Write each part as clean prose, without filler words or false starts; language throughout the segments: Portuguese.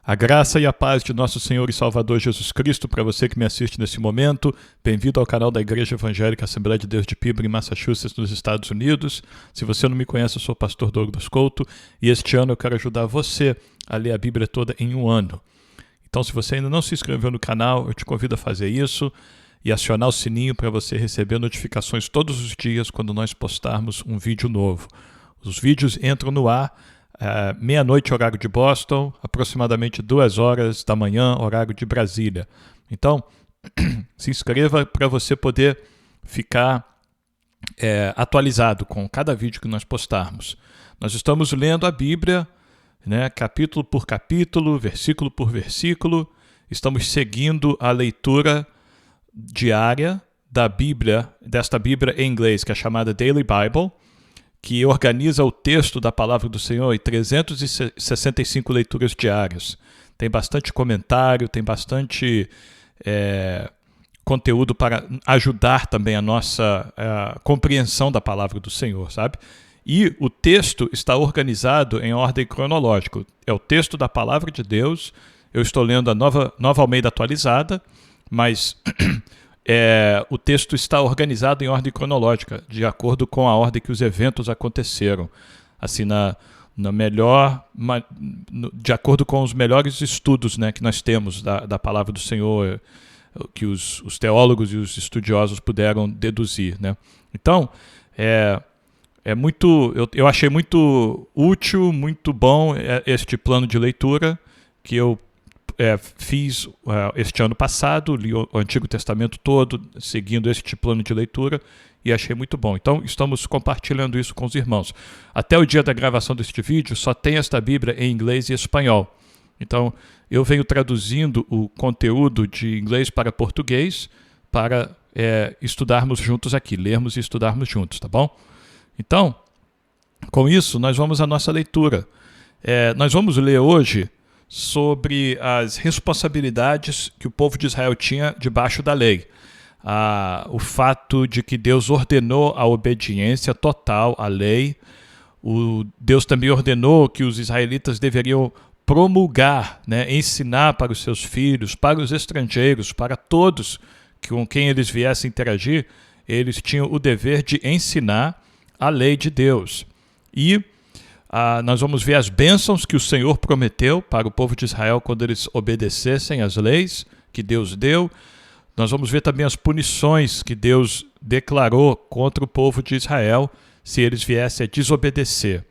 A graça e a paz de nosso Senhor e Salvador Jesus Cristo para você que me assiste nesse momento. Bem-vindo ao canal da Igreja Evangélica Assembleia de Deus de Pilgrim, Massachusetts, nos Estados Unidos. Se você não me conhece, eu sou o pastor Douglas Couto e este ano eu quero ajudar você a ler a Bíblia toda em um ano. Então, se você ainda não se inscreveu no canal, eu te convido a fazer isso e acionar o sininho para você receber notificações todos os dias quando nós postarmos um vídeo novo. Os vídeos entram no ar meia-noite, horário de Boston, aproximadamente 2 horas da manhã, horário de Brasília. Então, se inscreva para você poder ficar atualizado com cada vídeo que nós postarmos. Nós estamos lendo a Bíblia, né, capítulo por capítulo, versículo por versículo. Estamos seguindo a leitura diária da Bíblia, desta Bíblia em inglês, que é chamada Daily Bible, que organiza o texto da Palavra do Senhor em 365 leituras diárias. Tem bastante comentário, tem bastante conteúdo para ajudar também a nossa compreensão da Palavra do Senhor, sabe? E o texto está organizado em ordem cronológica. É o texto da Palavra de Deus. Eu estou lendo a Nova Almeida atualizada, mas o texto está organizado em ordem cronológica, de acordo com a ordem que os eventos aconteceram, assim, de acordo com os melhores estudos, né, que nós temos da Palavra do Senhor, que os teólogos e os estudiosos puderam deduzir, né? Então, eu achei muito útil, muito bom este plano de leitura que eu fiz este ano passado, li o Antigo Testamento todo, seguindo este plano de leitura, e achei muito bom. Então, estamos compartilhando isso com os irmãos. Até o dia da gravação deste vídeo, só tem esta Bíblia em inglês e espanhol. Então, eu venho traduzindo o conteúdo de inglês para português para estudarmos juntos aqui, lermos e estudarmos juntos, tá bom? Então, com isso, nós vamos à nossa leitura. Nós vamos ler hoje sobre as responsabilidades que o povo de Israel tinha debaixo da lei. O fato de que Deus ordenou a obediência total à lei. Deus também ordenou que os israelitas deveriam promulgar, né, ensinar para os seus filhos, para os estrangeiros, para todos com quem eles viessem interagir, eles tinham o dever de ensinar a lei de Deus. E nós vamos ver as bênçãos que o Senhor prometeu para o povo de Israel quando eles obedecessem às leis que Deus deu. Nós vamos ver também as punições que Deus declarou contra o povo de Israel se eles viessem a desobedecer.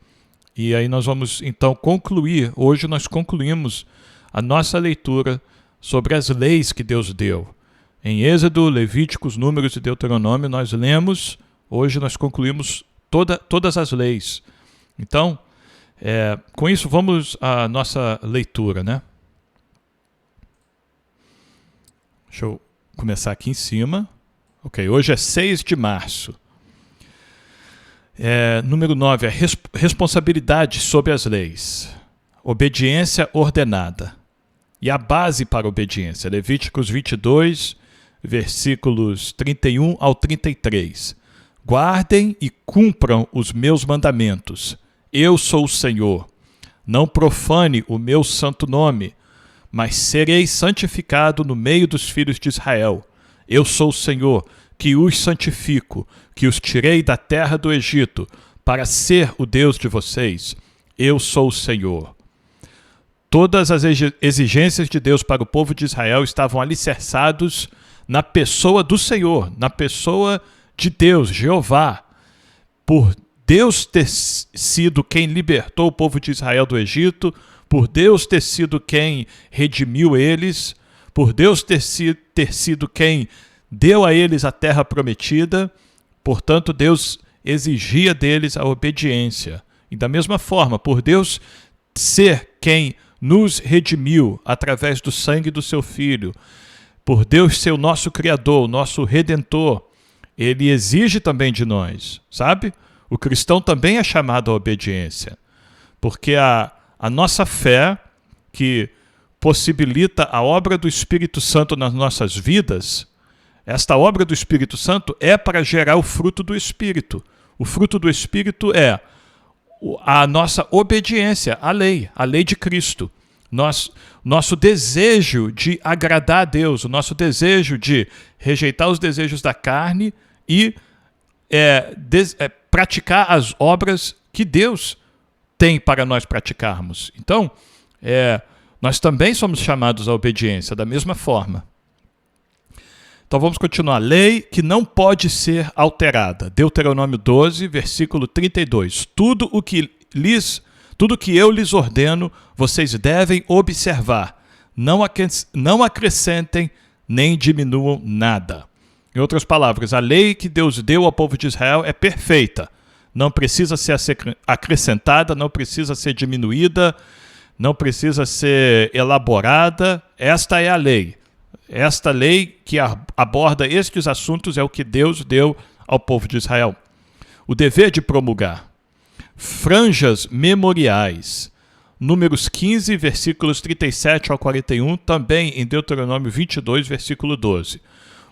E aí nós vamos então concluir, hoje nós concluímos a nossa leitura sobre as leis que Deus deu. Em Êxodo, Levíticos, Números e Deuteronômio nós lemos, hoje nós concluímos todas as leis. Então, com isso, vamos à nossa leitura, né? Deixa eu começar aqui em cima. Ok, hoje é 6 de março. Número 9, responsabilidade sobre as leis. Obediência ordenada. E a base para a obediência, Levíticos 22, versículos 31 ao 33. Guardem e cumpram os meus mandamentos. Eu sou o Senhor. Não profane o meu santo nome, mas serei santificado no meio dos filhos de Israel. Eu sou o Senhor, que os santifico, que os tirei da terra do Egito, para ser o Deus de vocês. Eu sou o Senhor. Todas as exigências de Deus para o povo de Israel estavam alicerçados na pessoa do Senhor, na pessoa de Deus, Jeová. Por Deus ter sido quem libertou o povo de Israel do Egito, por Deus ter sido quem redimiu eles, por Deus ter sido quem deu a eles a terra prometida, portanto Deus exigia deles a obediência. E da mesma forma, por Deus ser quem nos redimiu através do sangue do seu Filho, por Deus ser o nosso Criador, o nosso Redentor, Ele exige também de nós, sabe? O cristão também é chamado à obediência, porque a nossa fé, que possibilita a obra do Espírito Santo nas nossas vidas, esta obra do Espírito Santo é para gerar o fruto do Espírito. O fruto do Espírito é a nossa obediência à lei de Cristo. Nosso desejo de agradar a Deus, o nosso desejo de rejeitar os desejos da carne e praticar as obras que Deus tem para nós praticarmos. Então, nós também somos chamados à obediência da mesma forma. Então vamos continuar. Lei que não pode ser alterada. Deuteronômio 12, versículo 32. Tudo que eu lhes ordeno, vocês devem observar. Não acrescentem nem diminuam nada. Em outras palavras, a lei que Deus deu ao povo de Israel é perfeita. Não precisa ser acrescentada, não precisa ser diminuída, não precisa ser elaborada. Esta é a lei. Esta lei que aborda estes assuntos é o que Deus deu ao povo de Israel. O dever de promulgar. Franjas memoriais. Números 15, versículos 37 ao 41, também em Deuteronômio 22, versículo 12.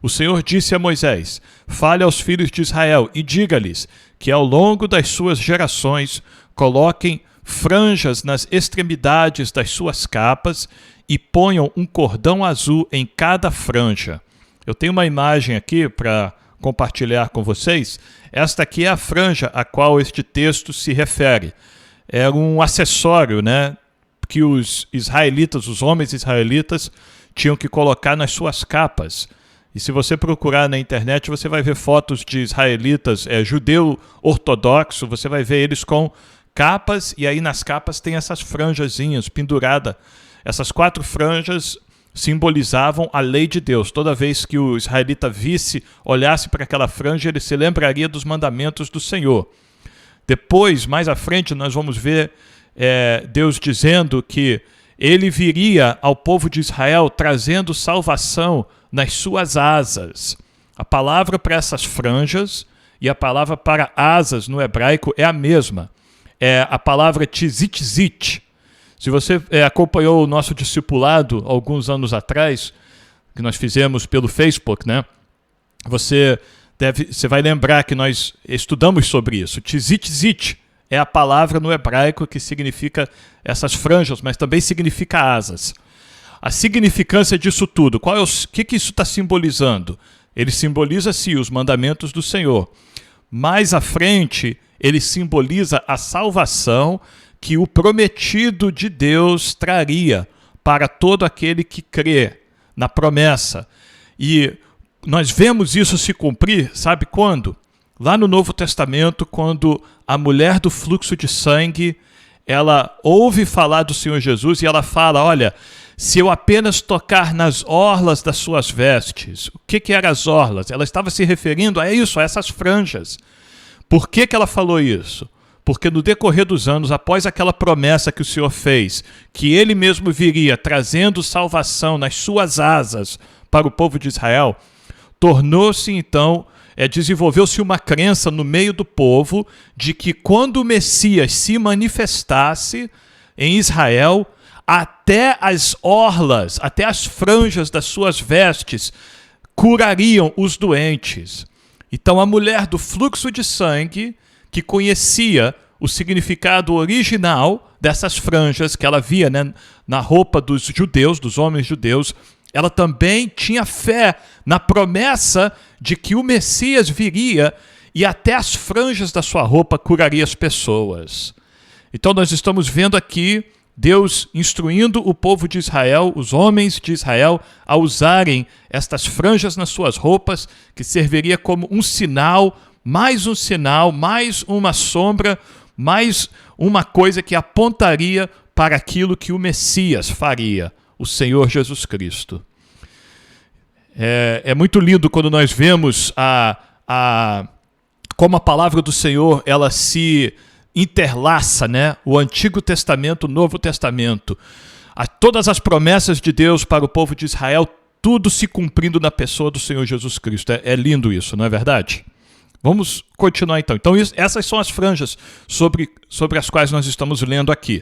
O Senhor disse a Moisés: fale aos filhos de Israel e diga-lhes que ao longo das suas gerações coloquem franjas nas extremidades das suas capas e ponham um cordão azul em cada franja. Eu tenho uma imagem aqui para compartilhar com vocês. Esta aqui é a franja a qual este texto se refere. Era um acessório, né, que os israelitas, os homens israelitas, tinham que colocar nas suas capas. E se você procurar na internet, você vai ver fotos de israelitas, judeu ortodoxo, você vai ver eles com capas, e aí nas capas tem essas franjazinhas penduradas. Essas 4 franjas simbolizavam a lei de Deus. Toda vez que o israelita olhasse para aquela franja, ele se lembraria dos mandamentos do Senhor. Depois, mais à frente, nós vamos ver Deus dizendo que ele viria ao povo de Israel trazendo salvação nas suas asas. A palavra para essas franjas e a palavra para asas no hebraico é a mesma. É a palavra tzitzit. Se você acompanhou o nosso discipulado alguns anos atrás, que nós fizemos pelo Facebook, né? Você vai lembrar que nós estudamos sobre isso. Tzitzit é a palavra no hebraico que significa essas franjas, mas também significa asas. A significância disso tudo, que isso está simbolizando? Ele simboliza, sim, os mandamentos do Senhor. Mais à frente, ele simboliza a salvação que o prometido de Deus traria para todo aquele que crê na promessa. E nós vemos isso se cumprir, sabe quando? Lá no Novo Testamento, quando a mulher do fluxo de sangue, ela ouve falar do Senhor Jesus e ela fala, olha, se eu apenas tocar nas orlas das suas vestes. O que eram as orlas? Ela estava se referindo a isso, a essas franjas. Por que ela falou isso? Porque no decorrer dos anos, após aquela promessa que o Senhor fez, que ele mesmo viria trazendo salvação nas suas asas para o povo de Israel, tornou-se então, desenvolveu-se uma crença no meio do povo de que quando o Messias se manifestasse em Israel, até as orlas, até as franjas das suas vestes curariam os doentes. Então a mulher do fluxo de sangue, que conhecia o significado original dessas franjas que ela via, né, na roupa dos judeus, dos homens judeus, ela também tinha fé na promessa de que o Messias viria e até as franjas da sua roupa curaria as pessoas. Então nós estamos vendo aqui Deus instruindo o povo de Israel, os homens de Israel, a usarem estas franjas nas suas roupas, que serviria como um sinal, mais uma sombra, mais uma coisa que apontaria para aquilo que o Messias faria, o Senhor Jesus Cristo. É muito lindo quando nós vemos como a palavra do Senhor ela se interlaça, né? O Antigo Testamento, o Novo Testamento. Todas as promessas de Deus para o povo de Israel, tudo se cumprindo na pessoa do Senhor Jesus Cristo. É lindo isso, não é verdade? Vamos continuar então. Então essas são as franjas sobre as quais nós estamos lendo aqui.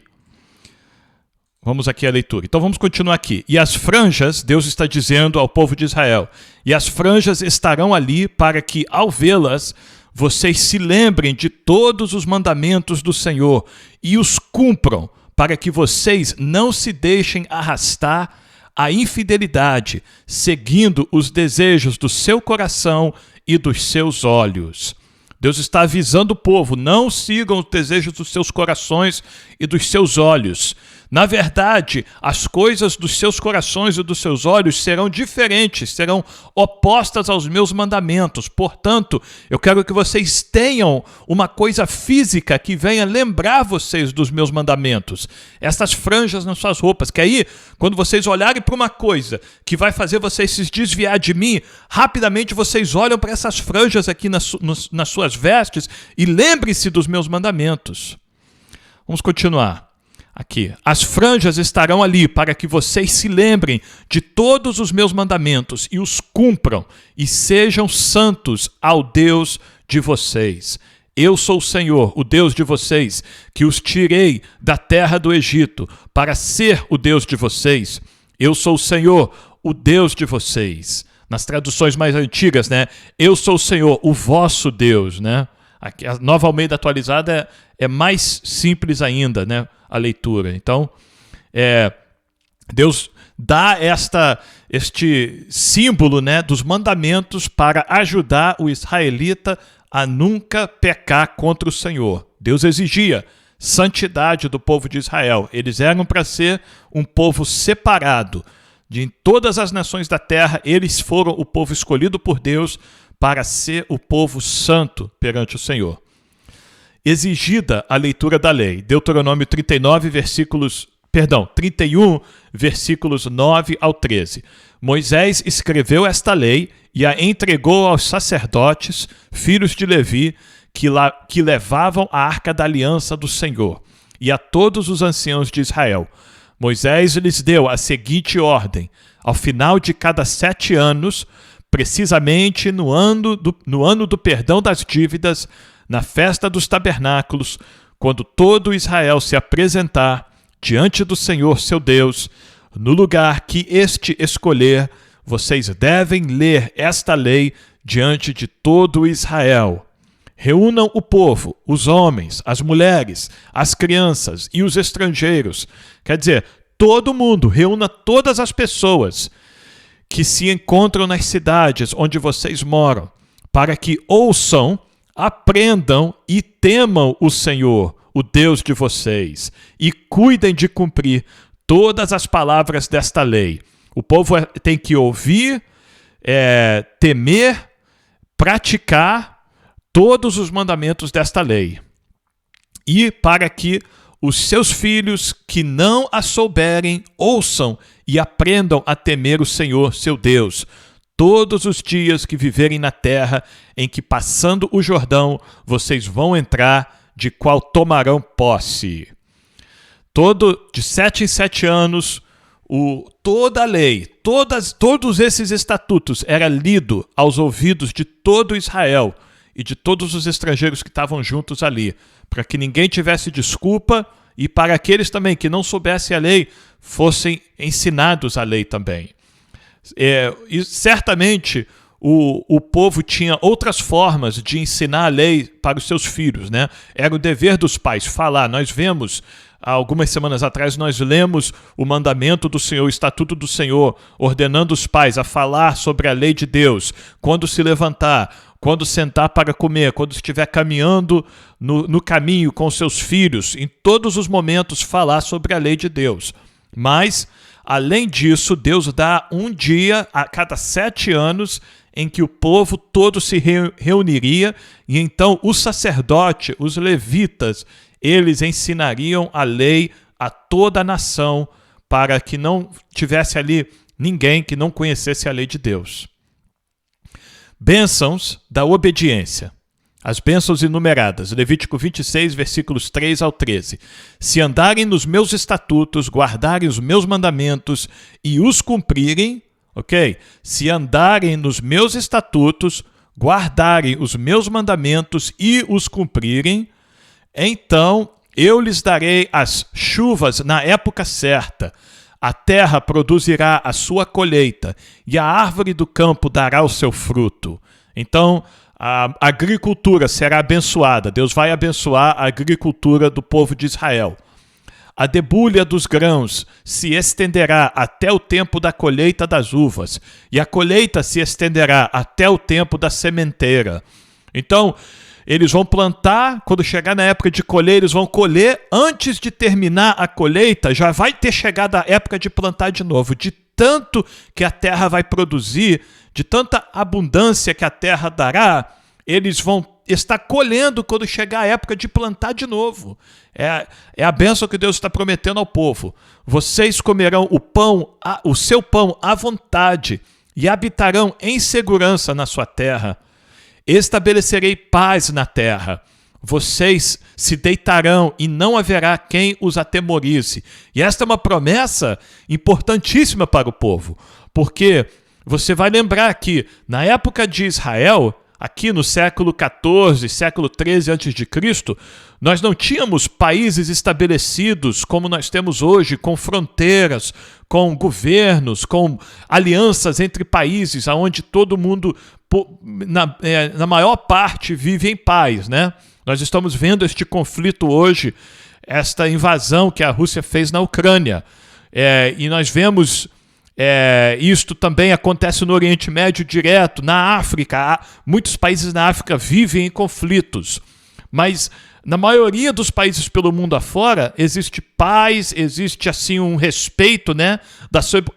Vamos aqui à leitura. Então vamos continuar aqui. E as franjas, Deus está dizendo ao povo de Israel, e as franjas estarão ali para que, ao vê-las, vocês se lembrem de todos os mandamentos do Senhor e os cumpram, para que vocês não se deixem arrastar à infidelidade, seguindo os desejos do seu coração e dos seus olhos. Deus está avisando o povo, não sigam os desejos dos seus corações e dos seus olhos. Na verdade, as coisas dos seus corações e dos seus olhos serão diferentes, serão opostas aos meus mandamentos. Portanto, eu quero que vocês tenham uma coisa física que venha lembrar vocês dos meus mandamentos. Essas franjas nas suas roupas, que aí, quando vocês olharem para uma coisa que vai fazer vocês se desviar de mim, rapidamente vocês olham para essas franjas aqui nas suas vestes e lembrem-se dos meus mandamentos. Vamos continuar. Aqui, as franjas estarão ali para que vocês se lembrem de todos os meus mandamentos e os cumpram e sejam santos ao Deus de vocês. Eu sou o Senhor, o Deus de vocês, que os tirei da terra do Egito para ser o Deus de vocês. Eu sou o Senhor, o Deus de vocês. Nas traduções mais antigas, né? Eu sou o Senhor, o vosso Deus, né? Aqui, a Nova Almeida atualizada é mais simples ainda, né? A leitura. Então, Deus dá este símbolo, né, dos mandamentos para ajudar o israelita a nunca pecar contra o Senhor. Deus exigia santidade do povo de Israel. Eles eram para ser um povo separado. De todas as nações da terra, eles foram o povo escolhido por Deus para ser o povo santo perante o Senhor. Exigida a leitura da lei. Deuteronômio 31, versículos 9 ao 13. Moisés escreveu esta lei e a entregou aos sacerdotes, filhos de Levi, que levavam a arca da aliança do Senhor, e a todos os anciãos de Israel. Moisés lhes deu a seguinte ordem: ao final de cada 7 anos, precisamente no ano do perdão das dívidas, na festa dos tabernáculos, quando todo Israel se apresentar diante do Senhor seu Deus, no lugar que este escolher, vocês devem ler esta lei diante de todo Israel. Reúnam o povo, os homens, as mulheres, as crianças e os estrangeiros. Quer dizer, todo mundo, reúna todas as pessoas que se encontram nas cidades onde vocês moram, para que ouçam, aprendam e temam o Senhor, o Deus de vocês, e cuidem de cumprir todas as palavras desta lei. O povo tem que ouvir, temer, praticar todos os mandamentos desta lei. E para que os seus filhos que não a souberem ouçam e aprendam a temer o Senhor, seu Deus, todos os dias que viverem na terra em que, passando o Jordão, vocês vão entrar, de qual tomarão posse. De 7 em 7 anos, toda a lei, todos esses estatutos era lido aos ouvidos de todo Israel e de todos os estrangeiros que estavam juntos ali, para que ninguém tivesse desculpa e para aqueles também que não soubessem a lei, fossem ensinados a lei também. E certamente o povo tinha outras formas de ensinar a lei para os seus filhos, né? Era o dever dos pais falar. Nós vemos, há algumas semanas atrás, nós lemos o mandamento do Senhor, o estatuto do Senhor, ordenando os pais a falar sobre a lei de Deus, quando se levantar, quando sentar para comer, quando estiver caminhando no caminho com seus filhos, em todos os momentos falar sobre a lei de Deus. Mas, além disso, Deus dá um dia a cada 7 anos em que o povo todo se reuniria e então o sacerdote, os levitas, eles ensinariam a lei a toda a nação para que não tivesse ali ninguém que não conhecesse a lei de Deus. Bênçãos da obediência. As bênçãos enumeradas, Levítico 26, versículos 3 ao 13. Se andarem nos meus estatutos, guardarem os meus mandamentos e os cumprirem, ok? Se andarem nos meus estatutos, guardarem os meus mandamentos e os cumprirem, então eu lhes darei as chuvas na época certa. A terra produzirá a sua colheita e a árvore do campo dará o seu fruto. Então, a agricultura será abençoada. Deus vai abençoar a agricultura do povo de Israel. A debulha dos grãos se estenderá até o tempo da colheita das uvas, e a colheita se estenderá até o tempo da sementeira. Então, eles vão plantar, quando chegar na época de colher, eles vão colher. Antes de terminar a colheita, já vai ter chegado a época de plantar de novo. De tanto que a terra vai produzir, de tanta abundância que a terra dará, eles vão estar colhendo quando chegar a época de plantar de novo. É a bênção que Deus está prometendo ao povo. Vocês comerão o seu pão à vontade e habitarão em segurança na sua terra. Estabelecerei paz na terra. Vocês se deitarão e não haverá quem os atemorize. E esta é uma promessa importantíssima para o povo, porque você vai lembrar que na época de Israel, aqui no século XIV, século XIII a.C., nós não tínhamos países estabelecidos como nós temos hoje, com fronteiras, com governos, com alianças entre países, onde todo mundo, na maior parte, vive em paz, né? Nós estamos vendo este conflito hoje, esta invasão que a Rússia fez na Ucrânia. E nós vemos isto também acontece no Oriente Médio direto, na África. Muitos países na África vivem em conflitos, mas na maioria dos países pelo mundo afora existe paz, existe assim um respeito, né,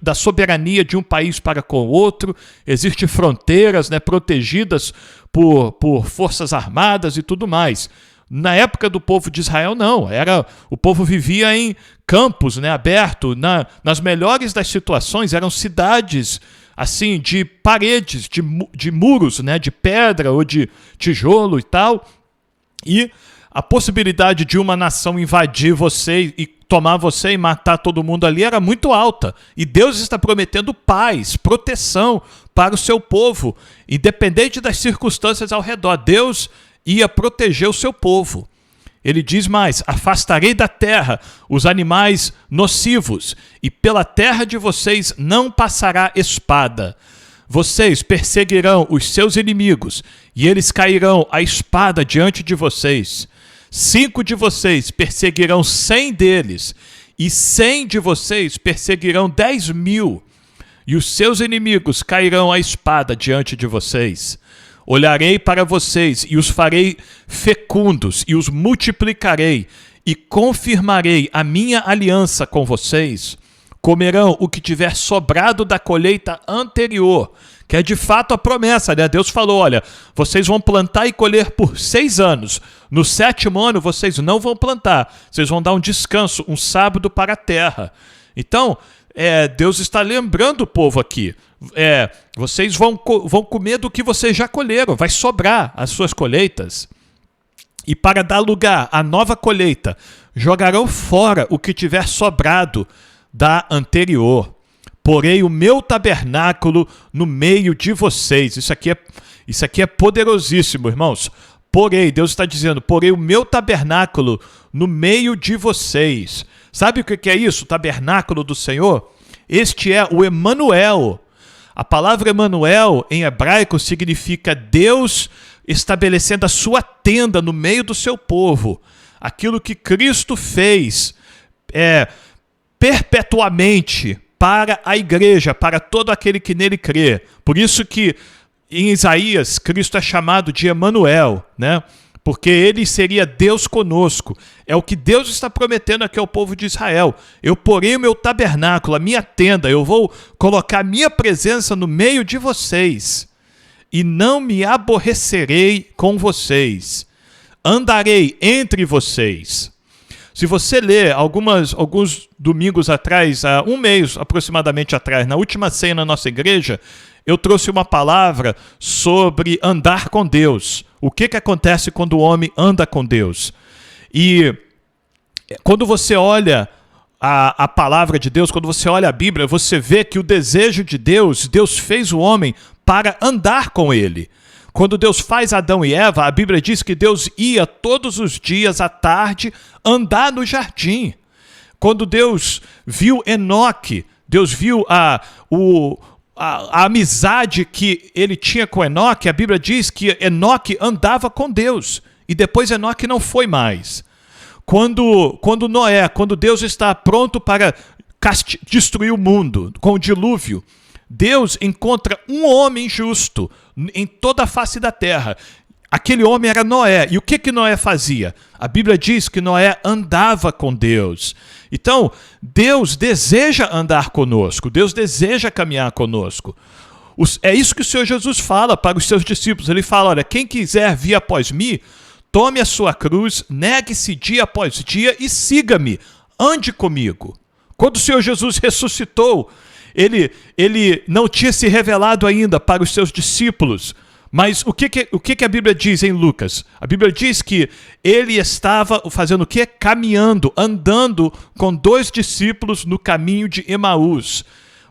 da soberania de um país para com o outro, existem fronteiras, né, protegidas por forças armadas e tudo mais. Na época do povo de Israel, não. O povo vivia em campos, né, aberto. Nas melhores das situações, eram cidades assim, de paredes, de muros, né, de pedra ou de tijolo e tal. E a possibilidade de uma nação invadir você e tomar você e matar todo mundo ali era muito alta. E Deus está prometendo paz, proteção para o seu povo, independente das circunstâncias ao redor. Deus ia proteger o seu povo. Ele diz mais: afastarei da terra os animais nocivos, e pela terra de vocês não passará espada. Vocês perseguirão os seus inimigos, e eles cairão à espada diante de vocês. 5 de vocês perseguirão 100 deles, e 100 de vocês perseguirão 10.000, e os seus inimigos cairão à espada diante de vocês. Olharei para vocês e os farei fecundos e os multiplicarei e confirmarei a minha aliança com vocês. Comerão o que tiver sobrado da colheita anterior, que é de fato a promessa, né? Deus falou, olha, vocês vão plantar e colher por 6 anos. No 7º ano vocês não vão plantar, vocês vão dar um descanso, um sábado para a terra. Então, Deus está lembrando o povo aqui. Vocês vão comer do que vocês já colheram, vai sobrar as suas colheitas. E para dar lugar à nova colheita, jogarão fora o que tiver sobrado da anterior. Porei o meu tabernáculo no meio de vocês. Isso aqui é poderosíssimo, irmãos. Deus está dizendo, porei o meu tabernáculo no meio de vocês. Sabe o que é isso, o tabernáculo do Senhor? Este é o Emanuel. A palavra Emanuel, em hebraico, significa Deus estabelecendo a sua tenda no meio do seu povo. Aquilo que Cristo fez perpetuamente para a igreja, para todo aquele que nele crê. Por isso que em Isaías, Cristo é chamado de Emanuel, né? Porque ele seria Deus conosco. É o que Deus está prometendo aqui ao povo de Israel. Eu porei o meu tabernáculo, a minha tenda, eu vou colocar a minha presença no meio de vocês. E não me aborrecerei com vocês. Andarei entre vocês. Se você ler alguns domingos atrás, um mês aproximadamente atrás, na última ceia na nossa igreja, eu trouxe uma palavra sobre andar com Deus. O que acontece quando o homem anda com Deus? E quando você olha a palavra de Deus, quando você olha a Bíblia, você vê que o desejo de Deus fez o homem para andar com ele. Quando Deus faz Adão e Eva, a Bíblia diz que Deus ia todos os dias à tarde andar no jardim. Quando Deus viu Enoque, Deus viu a amizade que ele tinha com Enoque, a Bíblia diz que Enoque andava com Deus. E depois Enoque não foi mais. Quando Deus está pronto para destruir o mundo com o dilúvio, Deus encontra um homem justo em toda a face da terra. Aquele homem era Noé. E o que Noé fazia? A Bíblia diz que Noé andava com Deus. Então, Deus deseja andar conosco. Deus deseja caminhar conosco. É isso que o Senhor Jesus fala para os seus discípulos. Ele fala, olha, quem quiser vir após mim, tome a sua cruz, negue-se dia após dia e siga-me. Ande comigo. Quando o Senhor Jesus ressuscitou, ele não tinha se revelado ainda para os seus discípulos. Mas o que a Bíblia diz em Lucas? A Bíblia diz que ele estava fazendo o quê? Caminhando, andando com 2 discípulos no caminho de Emaús.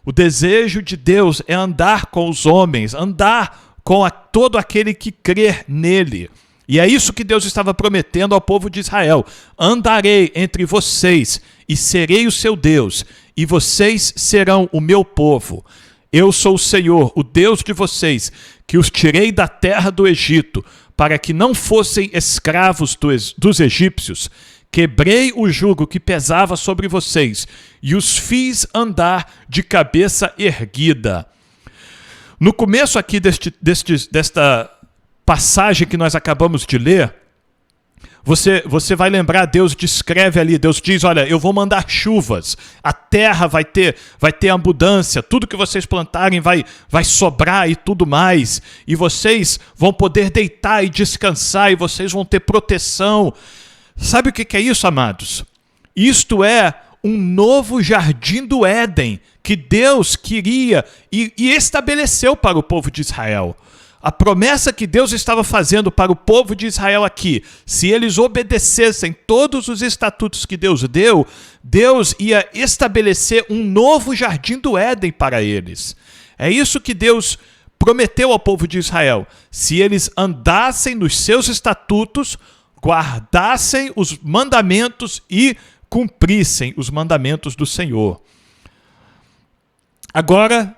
O desejo de Deus é andar com os homens, andar com todo aquele que crer nele. E é isso que Deus estava prometendo ao povo de Israel. Andarei entre vocês e serei o seu Deus, e vocês serão o meu povo. Eu sou o Senhor, o Deus de vocês, que os tirei da terra do Egito, para que não fossem escravos dos egípcios. Quebrei o jugo que pesava sobre vocês e os fiz andar de cabeça erguida. No começo aqui desta passagem que nós acabamos de ler, você vai lembrar, Deus descreve ali, Deus diz, olha, eu vou mandar chuvas, a terra vai ter abundância, tudo que vocês plantarem vai sobrar e tudo mais, e vocês vão poder deitar e descansar, e vocês vão ter proteção. Sabe o que é isso, amados? Isto é um novo jardim do Éden, que Deus queria e estabeleceu para o povo de Israel. A promessa que Deus estava fazendo para o povo de Israel aqui, se eles obedecessem todos os estatutos que Deus deu, Deus ia estabelecer um novo jardim do Éden para eles. É isso que Deus prometeu ao povo de Israel. Se eles andassem nos seus estatutos, guardassem os mandamentos e cumprissem os mandamentos do Senhor. Agora,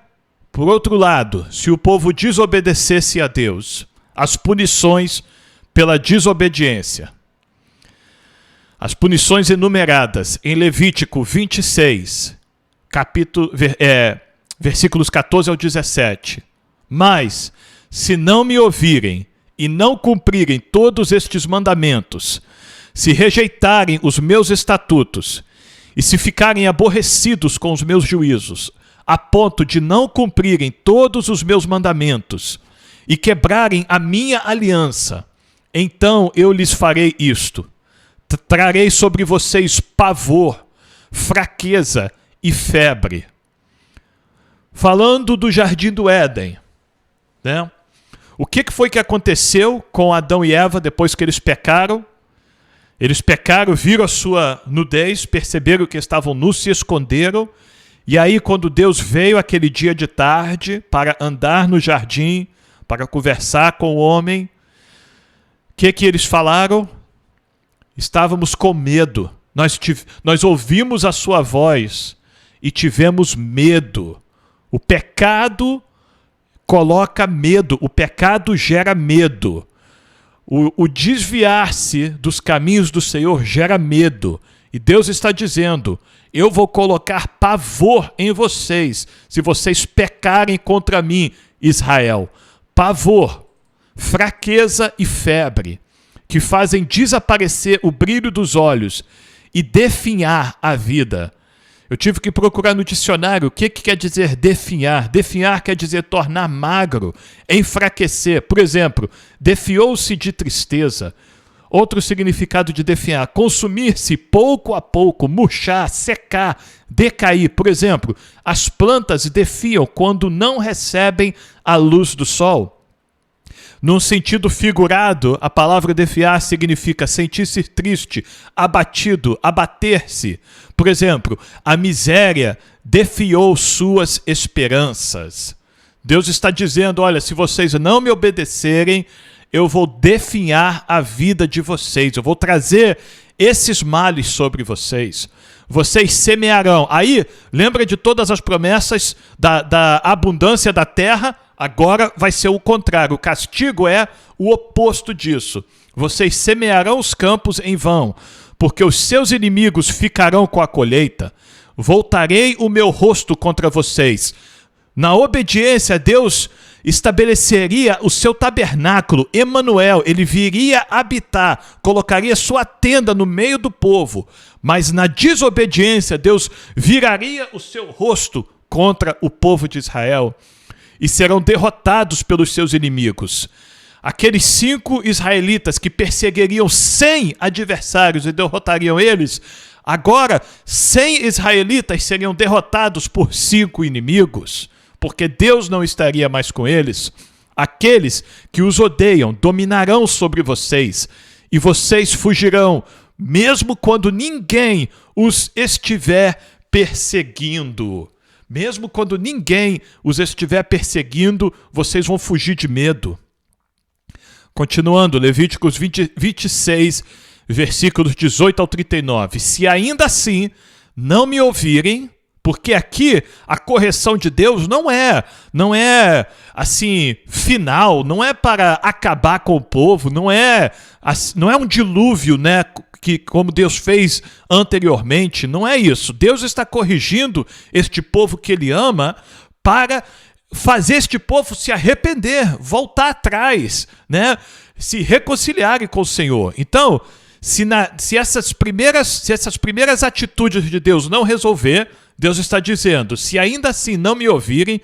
por outro lado, se o povo desobedecesse a Deus, as punições pela desobediência. As punições enumeradas em Levítico 26, versículos 14 ao 17. Mas, se não me ouvirem e não cumprirem todos estes mandamentos, se rejeitarem os meus estatutos e se ficarem aborrecidos com os meus juízos, a ponto de não cumprirem todos os meus mandamentos e quebrarem a minha aliança, então eu lhes farei isto. Trarei sobre vocês pavor, fraqueza e febre. Falando do jardim do Éden, né? O que foi que aconteceu com Adão e Eva depois que eles pecaram? Eles pecaram, viram a sua nudez, perceberam que estavam nus, se esconderam. E aí, quando Deus veio aquele dia de tarde para andar no jardim, para conversar com o homem, o que eles falaram? Estávamos com medo. Nós ouvimos a sua voz e tivemos medo. O pecado coloca medo, o pecado gera medo. O desviar-se dos caminhos do Senhor gera medo. E Deus está dizendo, eu vou colocar pavor em vocês, se vocês pecarem contra mim, Israel. Pavor, fraqueza e febre, que fazem desaparecer o brilho dos olhos e definhar a vida. Eu tive que procurar no dicionário o que quer dizer definhar. Definhar quer dizer tornar magro, enfraquecer. Por exemplo, defiou-se de tristeza. Outro significado de definhar, consumir-se pouco a pouco, murchar, secar, decair. Por exemplo, as plantas defiam quando não recebem a luz do sol. Num sentido figurado, a palavra defiar significa sentir-se triste, abatido, abater-se. Por exemplo, a miséria defiou suas esperanças. Deus está dizendo, olha, se vocês não me obedecerem, eu vou definhar a vida de vocês. Eu vou trazer esses males sobre vocês. Vocês semearão. Aí, lembra de todas as promessas da abundância da terra? Agora vai ser o contrário. O castigo é o oposto disso. Vocês semearão os campos em vão. porque os seus inimigos ficarão com a colheita. Voltarei o meu rosto contra vocês. Na obediência, Deus estabeleceria o seu tabernáculo, Emanuel, ele viria habitar, colocaria sua tenda no meio do povo, mas na desobediência, Deus viraria o seu rosto contra o povo de Israel e serão derrotados pelos seus inimigos. Aqueles 5 israelitas que perseguiriam 100 adversários e derrotariam eles, agora 100 israelitas seriam derrotados por 5 inimigos, porque Deus não estaria mais com eles. Aqueles que os odeiam dominarão sobre vocês, e vocês fugirão, mesmo quando ninguém os estiver perseguindo. Mesmo quando ninguém os estiver perseguindo, vocês vão fugir de medo. Continuando, Levíticos 26, versículos 18 ao 39. Se ainda assim não me ouvirem, porque aqui a correção de Deus não é assim final, não é para acabar com o povo, não é um dilúvio, né, que como Deus fez anteriormente, não é isso. Deus está corrigindo este povo que ele ama para fazer este povo se arrepender, voltar atrás, né, se reconciliarem com o Senhor. Então, se essas primeiras atitudes de Deus não resolver, Deus está dizendo, se ainda assim não me ouvirem,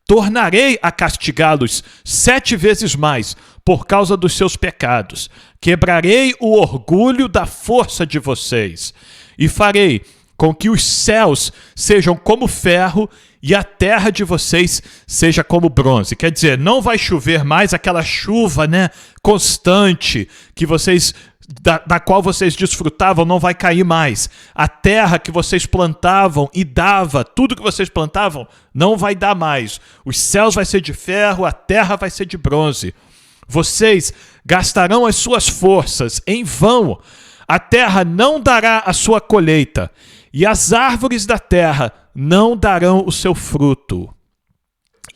tornarei a castigá-los 7 vezes mais por causa dos seus pecados. Quebrarei o orgulho da força de vocês e farei com que os céus sejam como ferro e a terra de vocês seja como bronze. Quer dizer, não vai chover mais aquela chuva, né, constante que vocês da qual vocês desfrutavam, não vai cair mais. A terra que vocês plantavam e dava, tudo que vocês plantavam, não vai dar mais. Os céus vai ser de ferro, a terra vai ser de bronze. Vocês gastarão as suas forças em vão. A terra não dará a sua colheita, e as árvores da terra não darão o seu fruto.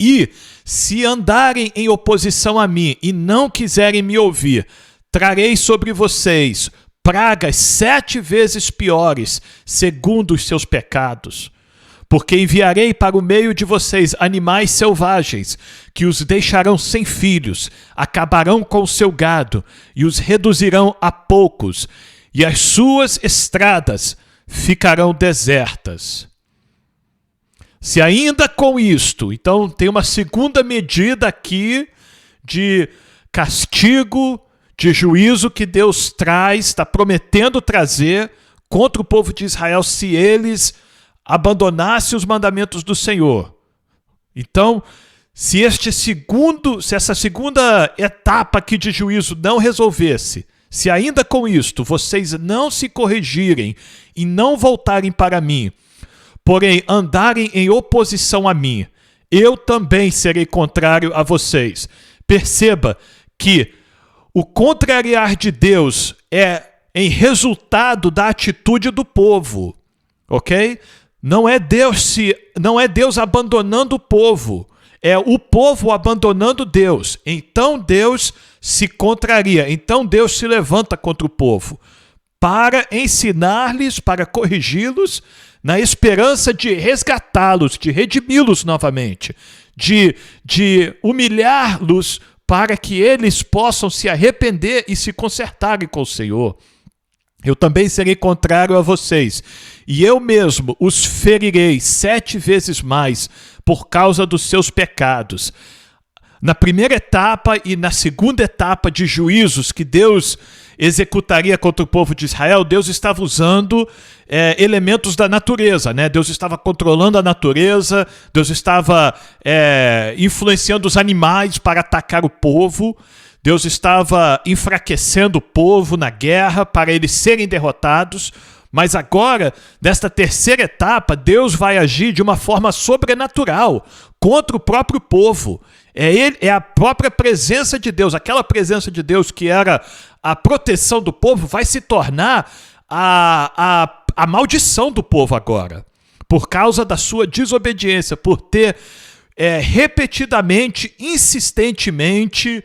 E se andarem em oposição a mim e não quiserem me ouvir, trarei sobre vocês pragas 7 vezes piores, segundo os seus pecados. Porque enviarei para o meio de vocês animais selvagens, que os deixarão sem filhos, acabarão com o seu gado, e os reduzirão a poucos, e as suas estradas ficarão desertas. Se ainda com isto, então tem uma segunda medida aqui de castigo, de juízo que Deus traz, está prometendo trazer contra o povo de Israel se eles abandonassem os mandamentos do Senhor. Então, se essa segunda etapa aqui de juízo não resolvesse, se ainda com isto vocês não se corrigirem e não voltarem para mim, porém andarem em oposição a mim, eu também serei contrário a vocês. Perceba que o contrariar de Deus é em resultado da atitude do povo, ok? Não é Deus abandonando o povo, é o povo abandonando Deus. Então Deus se contraria, então Deus se levanta contra o povo para ensinar-lhes, para corrigi-los, na esperança de resgatá-los, de redimi-los novamente, de humilhar-los para que eles possam se arrepender e se consertarem com o Senhor. Eu também serei contrário a vocês, e eu mesmo os ferirei 7 vezes mais por causa dos seus pecados. Na primeira etapa e na segunda etapa de juízos que Deus executaria contra o povo de Israel, Deus estava usando elementos da natureza, né? Deus estava controlando a natureza, Deus estava influenciando os animais para atacar o povo, Deus estava enfraquecendo o povo na guerra para eles serem derrotados. Mas agora, nesta terceira etapa, Deus vai agir de uma forma sobrenatural contra o próprio povo. É a própria presença de Deus, aquela presença de Deus que era a proteção do povo, vai se tornar a maldição do povo agora. Por causa da sua desobediência, por ter repetidamente, insistentemente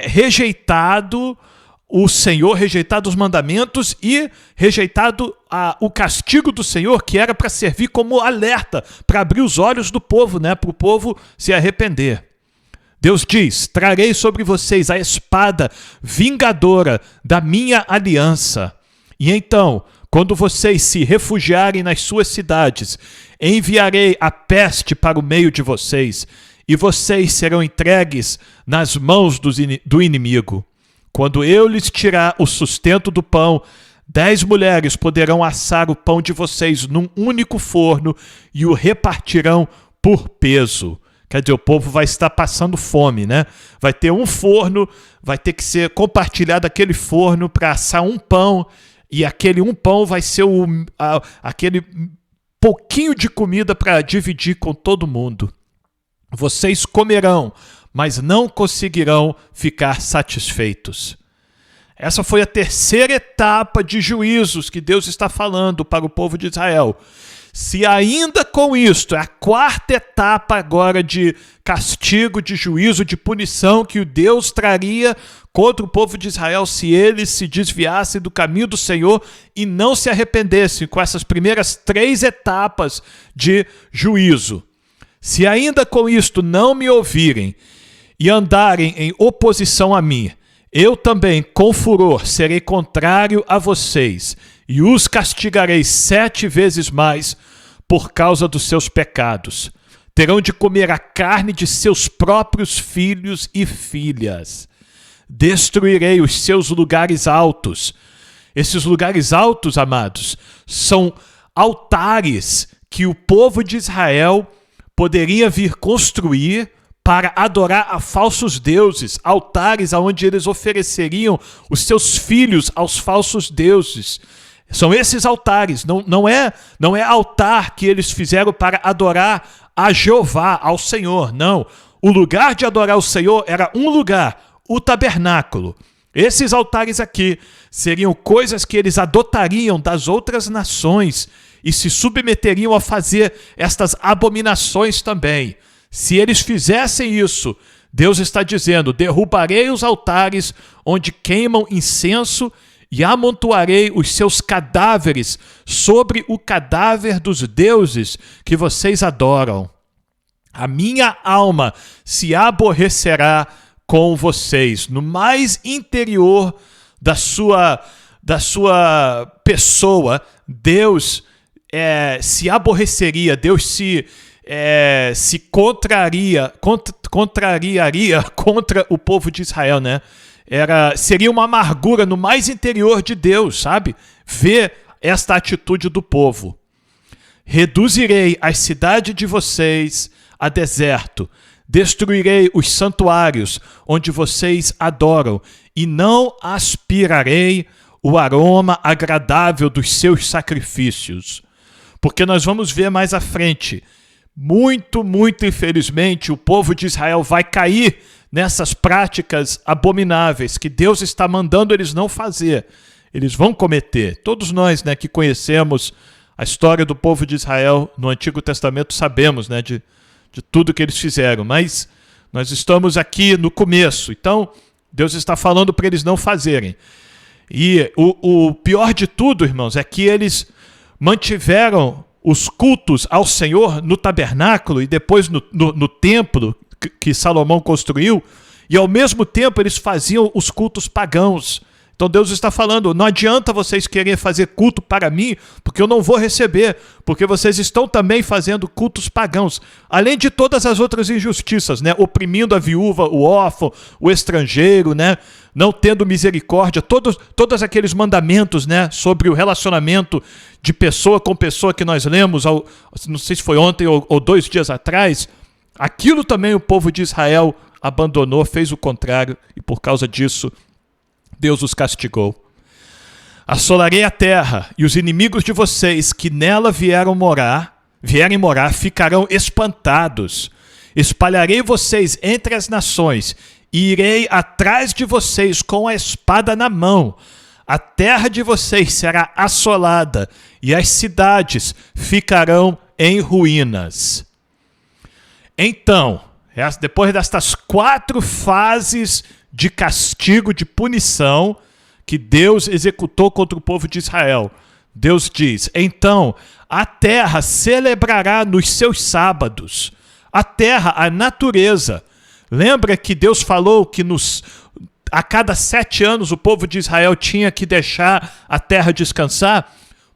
rejeitado o Senhor, rejeitado os mandamentos e rejeitado o castigo do Senhor, que era para servir como alerta, para abrir os olhos do povo, né, para o povo se arrepender. Deus diz: trarei sobre vocês a espada vingadora da minha aliança. E então, quando vocês se refugiarem nas suas cidades, enviarei a peste para o meio de vocês, e vocês serão entregues nas mãos do inimigo. Quando eu lhes tirar o sustento do pão, 10 mulheres poderão assar o pão de vocês num único forno e o repartirão por peso. Quer dizer, o povo vai estar passando fome, né? Vai ter um forno, vai ter que ser compartilhado aquele forno para assar um pão, e aquele um pão vai ser aquele pouquinho de comida para dividir com todo mundo. Vocês comerão, mas não conseguirão ficar satisfeitos. Essa foi a terceira etapa de juízos que Deus está falando para o povo de Israel. Se ainda com isto, é a quarta etapa agora de castigo, de juízo, de punição que o Deus traria contra o povo de Israel se eles se desviassem do caminho do Senhor e não se arrependessem com essas primeiras 3 etapas de juízo. Se ainda com isto não me ouvirem e andarem em oposição a mim, eu também, com furor, serei contrário a vocês e os castigarei 7 vezes mais por causa dos seus pecados. Terão de comer a carne de seus próprios filhos e filhas. Destruirei os seus lugares altos. Esses lugares altos, amados, são altares que o povo de Israel poderia vir construir para adorar a falsos deuses, altares onde eles ofereceriam os seus filhos aos falsos deuses. São esses altares, não é altar que eles fizeram para adorar a Jeová, ao Senhor, não. O lugar de adorar o Senhor era um lugar, o tabernáculo. Esses altares aqui seriam coisas que eles adotariam das outras nações e se submeteriam a fazer estas abominações também. Se eles fizessem isso, Deus está dizendo: derrubarei os altares onde queimam incenso e amontoarei os seus cadáveres sobre o cadáver dos deuses que vocês adoram. A minha alma se aborrecerá com vocês. No mais interior da sua pessoa, Deus se aborreceria, Deus se contrariaria contra o povo de Israel, né? Seria uma amargura no mais interior de Deus, sabe? Ver esta atitude do povo. Reduzirei a cidade de vocês a deserto, destruirei os santuários onde vocês adoram e não aspirarei o aroma agradável dos seus sacrifícios. Porque nós vamos ver mais à frente, muito infelizmente, o povo de Israel vai cair nessas práticas abomináveis que Deus está mandando eles não fazer. Eles vão cometer. Todos nós, né, que conhecemos a história do povo de Israel no Antigo Testamento sabemos, né, de tudo que eles fizeram. Mas nós estamos aqui no começo. Então, Deus está falando para eles não fazerem. E o pior de tudo, irmãos, é que eles mantiveram os cultos ao Senhor no tabernáculo e depois no templo que Salomão construiu, e ao mesmo tempo eles faziam os cultos pagãos. Então Deus está falando: não adianta vocês quererem fazer culto para mim, porque eu não vou receber, porque vocês estão também fazendo cultos pagãos, além de todas as outras injustiças, né? Oprimindo a viúva, o órfão, o estrangeiro, né? Não tendo misericórdia, todos aqueles mandamentos, né? Sobre o relacionamento de pessoa com pessoa que nós lemos, não sei se foi ontem ou 2 dias atrás. Aquilo também o povo de Israel abandonou, fez o contrário, e por causa disso Deus os castigou. Assolarei a terra, e os inimigos de vocês que nela vierem morar, ficarão espantados. Espalharei vocês entre as nações, e irei atrás de vocês com a espada na mão. A terra de vocês será assolada, e as cidades ficarão em ruínas. Então, depois destas 4 fases de castigo, de punição, que Deus executou contra o povo de Israel. Deus diz: então a terra celebrará nos seus sábados. A terra, a natureza. Lembra que Deus falou que a cada 7 anos o povo de Israel tinha que deixar a terra descansar?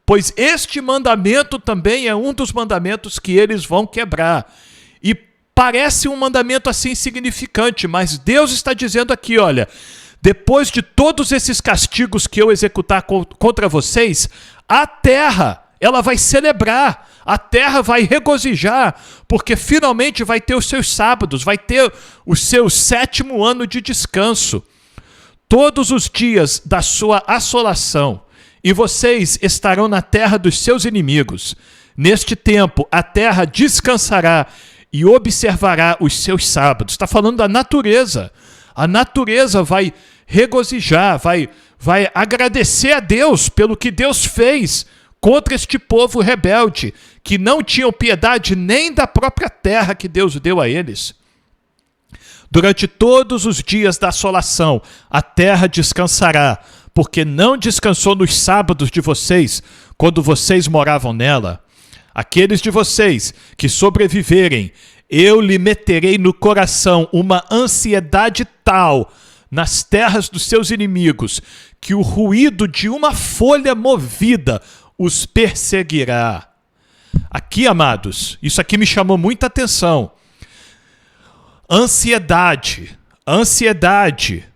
Pois este mandamento também é um dos mandamentos que eles vão quebrar. E parece um mandamento assim insignificante, mas Deus está dizendo aqui, olha, depois de todos esses castigos que eu executar contra vocês, a terra, ela vai celebrar, a terra vai regozijar, porque finalmente vai ter os seus sábados, vai ter o seu 7º ano de descanso. Todos os dias da sua assolação, e vocês estarão na terra dos seus inimigos. Neste tempo, a terra descansará e observará os seus sábados. Está falando da natureza. A natureza vai regozijar, vai agradecer a Deus pelo que Deus fez contra este povo rebelde, que não tinham piedade nem da própria terra que Deus deu a eles. Durante todos os dias da assolação, a terra descansará, porque não descansou nos sábados de vocês, quando vocês moravam nela. Aqueles de vocês que sobreviverem, eu lhe meterei no coração uma ansiedade tal nas terras dos seus inimigos, que o ruído de uma folha movida os perseguirá. Aqui, amados, isso aqui me chamou muita atenção. Ansiedade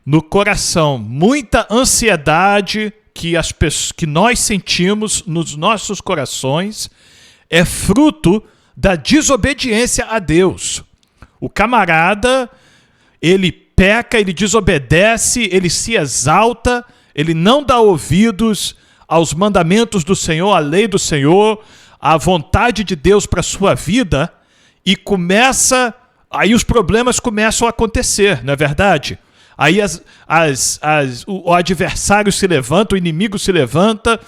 no coração, muita ansiedade que nós sentimos nos nossos corações é fruto da desobediência a Deus. O camarada, ele peca, ele desobedece, ele se exalta, ele não dá ouvidos aos mandamentos do Senhor, à lei do Senhor, à vontade de Deus para a sua vida, e aí os problemas começam a acontecer, não é verdade? Aí o adversário se levanta, o inimigo se levanta,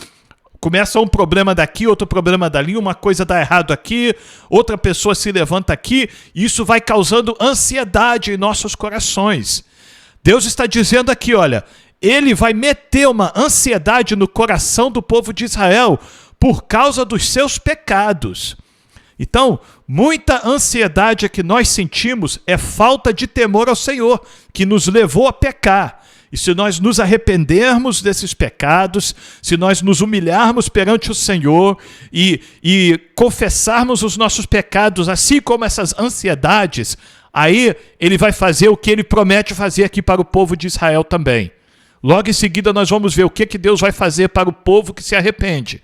começa um problema daqui, outro problema dali, uma coisa dá errado aqui, outra pessoa se levanta aqui, e isso vai causando ansiedade em nossos corações. Deus está dizendo aqui, olha, ele vai meter uma ansiedade no coração do povo de Israel por causa dos seus pecados. Então, muita ansiedade que nós sentimos é falta de temor ao Senhor, que nos levou a pecar. E se nós nos arrependermos desses pecados, se nós nos humilharmos perante o Senhor e confessarmos os nossos pecados, assim como essas ansiedades, aí ele vai fazer o que ele promete fazer aqui para o povo de Israel também. Logo em seguida nós vamos ver o que Deus vai fazer para o povo que se arrepende.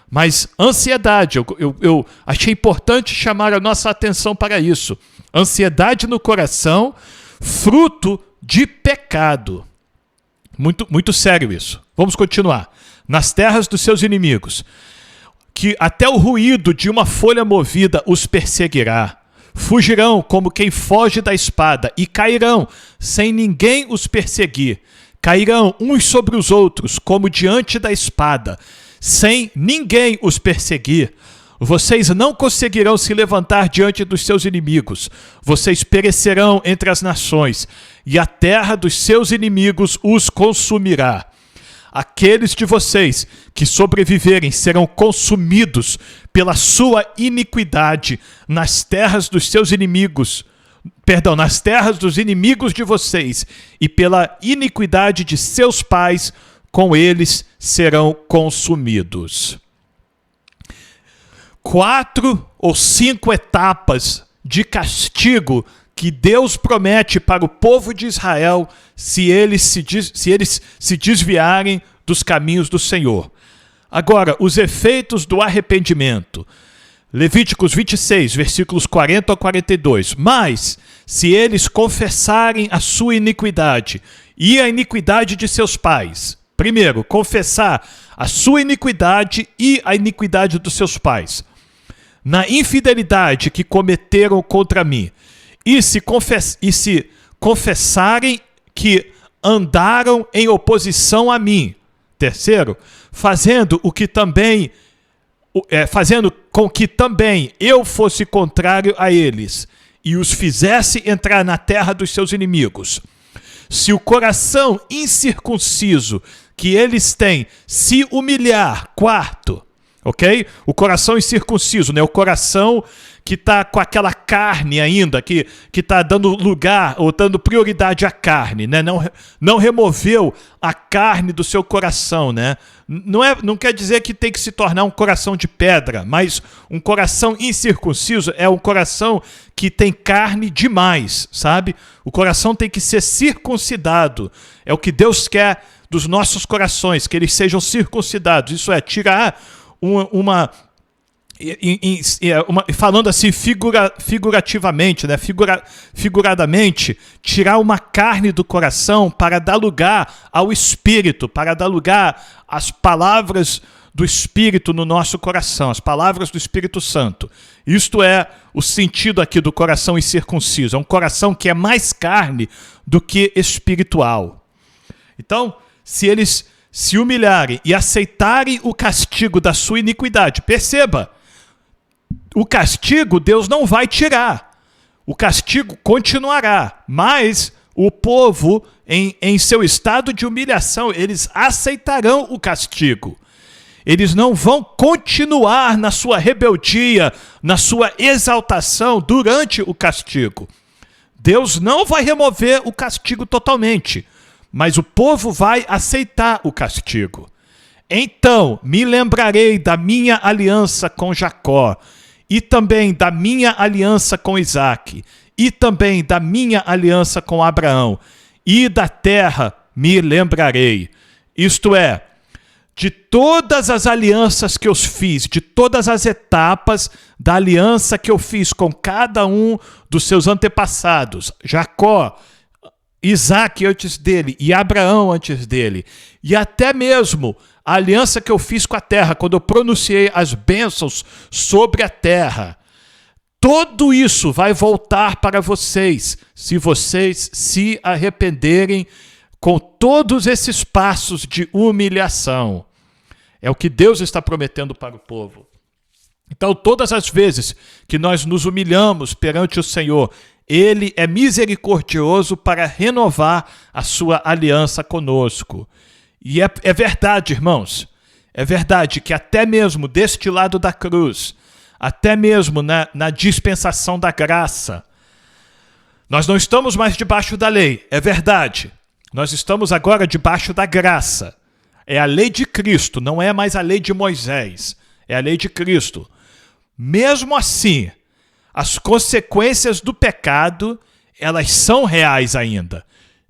Mas ansiedade, eu achei importante chamar a nossa atenção para isso. Ansiedade no coração, fruto de pecado. Muito, muito sério isso. Vamos continuar. Nas terras dos seus inimigos, que até o ruído de uma folha movida os perseguirá. Fugirão como quem foge da espada e cairão sem ninguém os perseguir. Cairão uns sobre os outros como diante da espada, sem ninguém os perseguir. Vocês não conseguirão se levantar diante dos seus inimigos. Vocês perecerão entre as nações, e a terra dos seus inimigos os consumirá. Aqueles de vocês que sobreviverem serão consumidos pela sua iniquidade nas terras dos seus inimigos, nas terras dos inimigos de vocês, e pela iniquidade de seus pais, com eles serão consumidos. 4 ou 5 etapas de castigo que Deus promete para o povo de Israel se eles se desviarem dos caminhos do Senhor. Agora, os efeitos do arrependimento. Levíticos 26, versículos 40 a 42. Mas, se eles confessarem a sua iniquidade e a iniquidade de seus pais. Primeiro, confessar a sua iniquidade e a iniquidade dos seus pais. Na infidelidade que cometeram contra mim. E se confessarem que andaram em oposição a mim. Terceiro, fazendo com que também eu fosse contrário a eles e os fizesse entrar na terra dos seus inimigos. Se o coração incircunciso que eles têm se humilhar. Quarto, ok? O coração incircunciso, né? O coração que está com aquela carne ainda, que está dando lugar ou dando prioridade à carne, né? Não removeu a carne do seu coração, né? Não quer dizer que tem que se tornar um coração de pedra, mas um coração incircunciso é um coração que tem carne demais, sabe? O coração tem que ser circuncidado. É o que Deus quer dos nossos corações, que eles sejam circuncidados. Isso é, tirar falando assim figurativamente, né? Figuradamente, tirar uma carne do coração para dar lugar ao Espírito, para dar lugar às palavras do Espírito no nosso coração, as palavras do Espírito Santo. Isto é o sentido aqui do coração incircunciso. É um coração que é mais carne do que espiritual. Então, se eles se humilharem e aceitarem o castigo da sua iniquidade, perceba, o castigo Deus não vai tirar, o castigo continuará, mas o povo, em seu estado de humilhação, eles aceitarão o castigo. Eles não vão continuar na sua rebeldia, na sua exaltação durante o castigo. Deus não vai remover o castigo totalmente, mas o povo vai aceitar o castigo. Então me lembrarei da minha aliança com Jacó, e também da minha aliança com Isaque, e também da minha aliança com Abraão, e da terra me lembrarei. Isto é, de todas as alianças que eu fiz, de todas as etapas da aliança que eu fiz com cada um dos seus antepassados, Jacó, Isaque antes dele e Abraão antes dele, e até mesmo a aliança que eu fiz com a terra, quando eu pronunciei as bênçãos sobre a terra, tudo isso vai voltar para vocês, se vocês se arrependerem com todos esses passos de humilhação. É o que Deus está prometendo para o povo. Então, todas as vezes que nós nos humilhamos perante o Senhor, Ele é misericordioso para renovar a sua aliança conosco. E é verdade, irmãos, é verdade que até mesmo deste lado da cruz, até mesmo na dispensação da graça, nós não estamos mais debaixo da lei, é verdade. Nós estamos agora debaixo da graça. É a lei de Cristo, não é mais a lei de Moisés, é a lei de Cristo. Mesmo assim, as consequências do pecado, elas são reais ainda.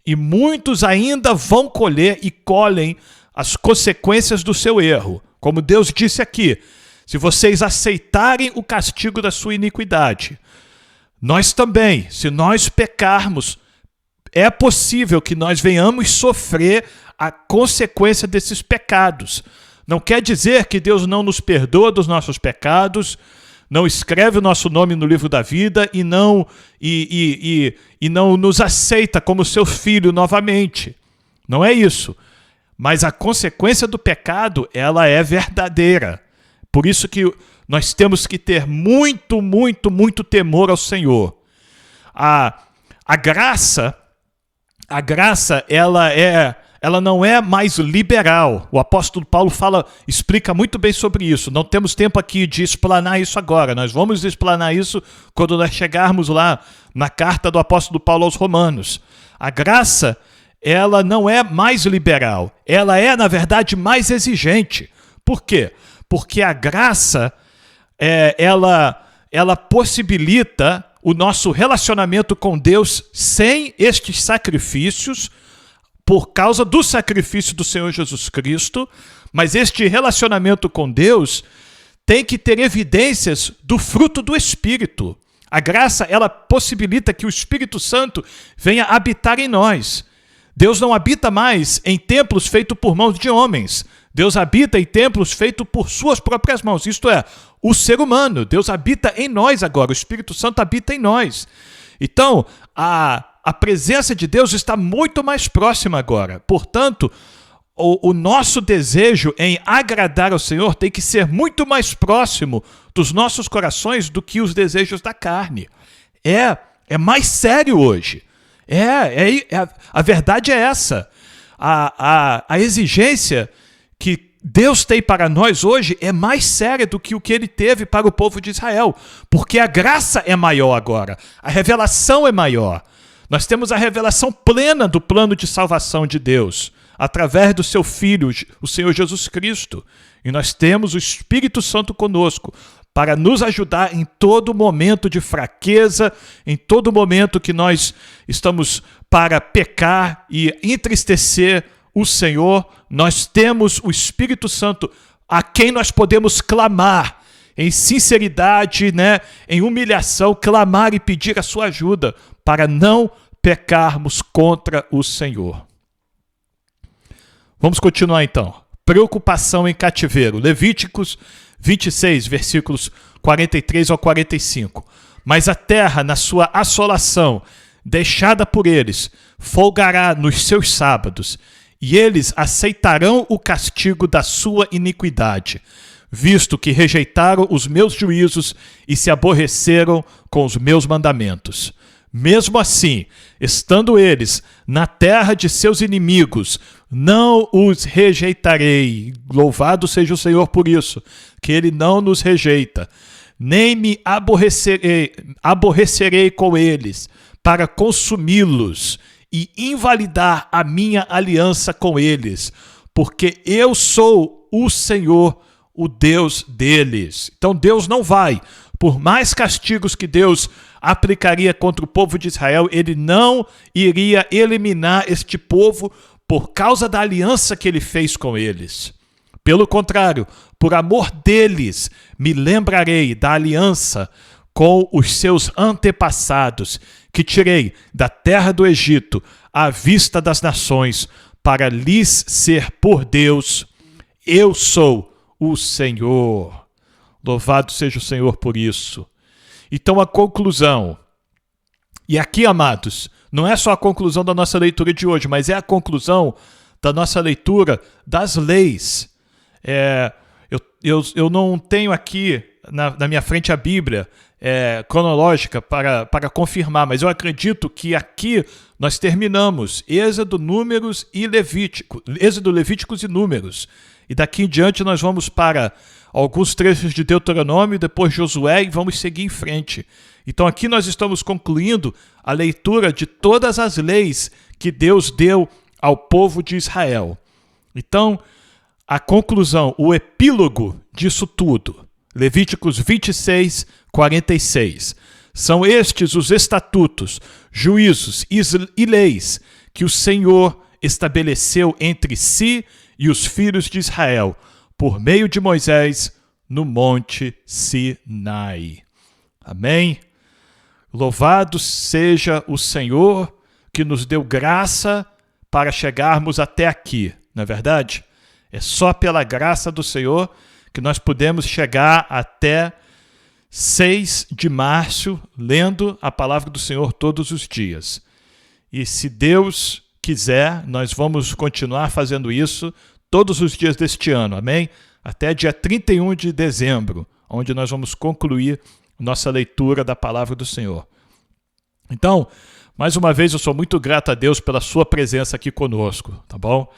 E muitos ainda vão colher e colhem as consequências do seu erro. Como Deus disse aqui, se vocês aceitarem o castigo da sua iniquidade, nós também, se nós pecarmos, é possível que nós venhamos sofrer a consequência desses pecados. Não quer dizer que Deus não nos perdoa dos nossos pecados, não escreve o nosso nome no livro da vida e não nos aceita como seu filho novamente. Não é isso. Mas a consequência do pecado, ela é verdadeira. Por isso que nós temos que ter muito, muito, muito temor ao Senhor. A graça, ela não é mais liberal. O apóstolo Paulo explica muito bem sobre isso. Não temos tempo aqui de explanar isso agora. Nós vamos explanar isso quando nós chegarmos lá na carta do apóstolo Paulo aos Romanos. A graça, ela não é mais liberal. Ela é, na verdade, mais exigente. Por quê? Porque a graça, ela possibilita o nosso relacionamento com Deus sem estes sacrifícios, por causa do sacrifício do Senhor Jesus Cristo, mas este relacionamento com Deus tem que ter evidências do fruto do Espírito. A graça, ela possibilita que o Espírito Santo venha habitar em nós. Deus não habita mais em templos feitos por mãos de homens. Deus habita em templos feitos por suas próprias mãos. Isto é, o ser humano. Deus habita em nós agora. O Espírito Santo habita em nós. Então, a presença de Deus está muito mais próxima agora. Portanto, o nosso desejo em agradar ao Senhor tem que ser muito mais próximo dos nossos corações do que os desejos da carne. É mais sério hoje. A verdade é essa. a exigência que Deus tem para nós hoje é mais séria do que o que ele teve para o povo de Israel, porque a graça é maior agora, a revelação é maior. Nós temos a revelação plena do plano de salvação de Deus, através do seu Filho, o Senhor Jesus Cristo. E nós temos o Espírito Santo conosco, para nos ajudar em todo momento de fraqueza, em todo momento que nós estamos para pecar e entristecer o Senhor. Nós temos o Espírito Santo a quem nós podemos clamar em sinceridade, em humilhação, clamar e pedir a sua ajuda para não pecarmos contra o Senhor. Vamos continuar então. Preocupação em cativeiro. Levíticos 26, versículos 43 ao 45. Mas a terra, na sua assolação, deixada por eles, folgará nos seus sábados, e eles aceitarão o castigo da sua iniquidade, visto que rejeitaram os meus juízos e se aborreceram com os meus mandamentos. Mesmo assim, estando eles na terra de seus inimigos, não os rejeitarei. Louvado seja o Senhor por isso, que ele não nos rejeita. Nem me aborrecerei com eles, para consumi-los e invalidar a minha aliança com eles, porque eu sou o Senhor, o Deus deles. Então Deus não vai, por mais castigos que Deus aplicaria contra o povo de Israel, ele não iria eliminar este povo por causa da aliança que ele fez com eles. Pelo contrário, por amor deles, me lembrarei da aliança com os seus antepassados, que tirei da terra do Egito, à vista das nações, para lhes ser por Deus. Eu sou o Senhor. Louvado seja o Senhor por isso. Então a conclusão, e aqui, amados, não é só a conclusão da nossa leitura de hoje, mas é a conclusão da nossa leitura das leis. Eu não tenho aqui na minha frente a Bíblia cronológica para confirmar, mas eu acredito que aqui nós terminamos Êxodo, Números e Levítico, Êxodo, Levíticos e Números. E daqui em diante nós vamos para alguns trechos de Deuteronômio, depois Josué, e vamos seguir em frente. Então aqui nós estamos concluindo a leitura de todas as leis que Deus deu ao povo de Israel. Então, a conclusão, o epílogo disso tudo, Levíticos 26, 46. São estes os estatutos, juízos e leis que o Senhor estabeleceu entre si e os filhos de Israel, por meio de Moisés, no monte Sinai. Amém? Louvado seja o Senhor que nos deu graça para chegarmos até aqui, não é verdade? É só pela graça do Senhor que nós podemos chegar até 6 de março, lendo a palavra do Senhor todos os dias. E se Deus quiser, nós vamos continuar fazendo isso todos os dias deste ano, amém? Até dia 31 de dezembro, onde nós vamos concluir nossa leitura da palavra do Senhor. Então, mais uma vez, eu sou muito grato a Deus pela sua presença aqui conosco, tá bom?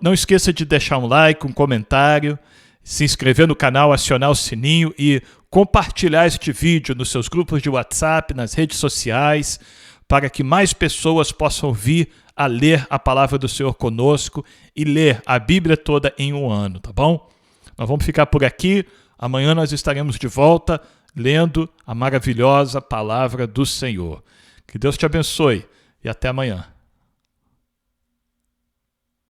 Não esqueça de deixar um like, um comentário, se inscrever no canal, acionar o sininho e compartilhar este vídeo nos seus grupos de WhatsApp, nas redes sociais, para que mais pessoas possam vir a ler a palavra do Senhor conosco e ler a Bíblia toda em um ano, tá bom? Nós vamos ficar por aqui. Amanhã nós estaremos de volta lendo a maravilhosa palavra do Senhor. Que Deus te abençoe e até amanhã.